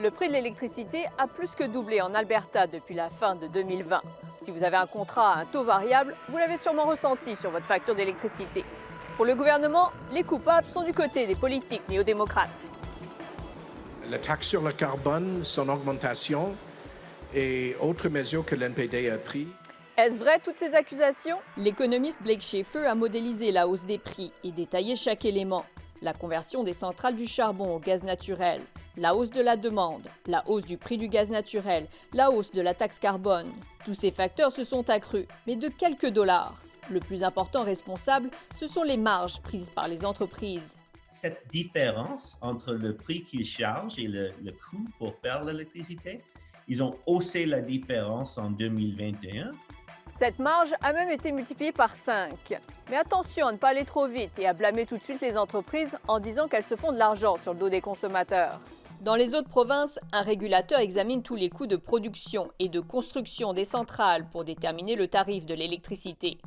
Le prix de l'électricité a plus que doublé en Alberta depuis la fin de 2020. Si vous avez un contrat à un taux variable, vous l'avez sûrement ressenti sur votre facture d'électricité. Pour le gouvernement, les coupables sont du côté des politiques néo-démocrates. La taxe sur le carbone, son augmentation et autres mesures que l'NPD a prises. Est-ce vrai toutes ces accusations? L'économiste Blake Schaefer a modélisé la hausse des prix et détaillé chaque élément. La conversion des centrales du charbon au gaz naturel, la hausse de la demande, la hausse du prix du gaz naturel, la hausse de la taxe carbone. Tous ces facteurs se sont accrus, mais de quelques dollars. Le plus important responsable, ce sont les marges prises par les entreprises. Cette différence entre le prix qu'ils chargent et le coût pour faire l'électricité, ils ont haussé la différence en 2021. Cette marge a même été multipliée par 5. Mais attention à ne pas aller trop vite et à blâmer tout de suite les entreprises en disant qu'elles se font de l'argent sur le dos des consommateurs. Dans les autres provinces, un régulateur examine tous les coûts de production et de construction des centrales pour déterminer le tarif de l'électricité.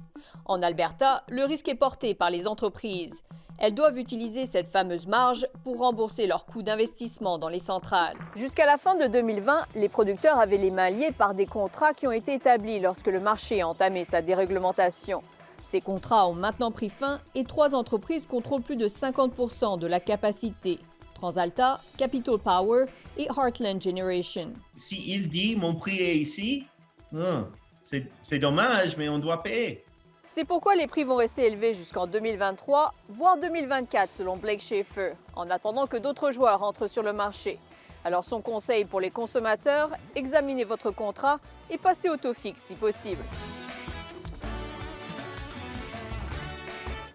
En Alberta, le risque est porté par les entreprises. Elles doivent utiliser cette fameuse marge pour rembourser leurs coûts d'investissement dans les centrales. Jusqu'à la fin de 2020, les producteurs avaient les mains liées par des contrats qui ont été établis lorsque le marché a entamé sa déréglementation. Ces contrats ont maintenant pris fin et 3 entreprises contrôlent plus de 50% de la capacité. TransAlta, Capital Power et Heartland Generation. S'il dit « mon prix est ici », c'est dommage, mais on doit payer. C'est pourquoi les prix vont rester élevés jusqu'en 2023, voire 2024 selon Blake Schaefer, en attendant que d'autres joueurs entrent sur le marché. Alors son conseil pour les consommateurs, examinez votre contrat et passez au taux fixe si possible.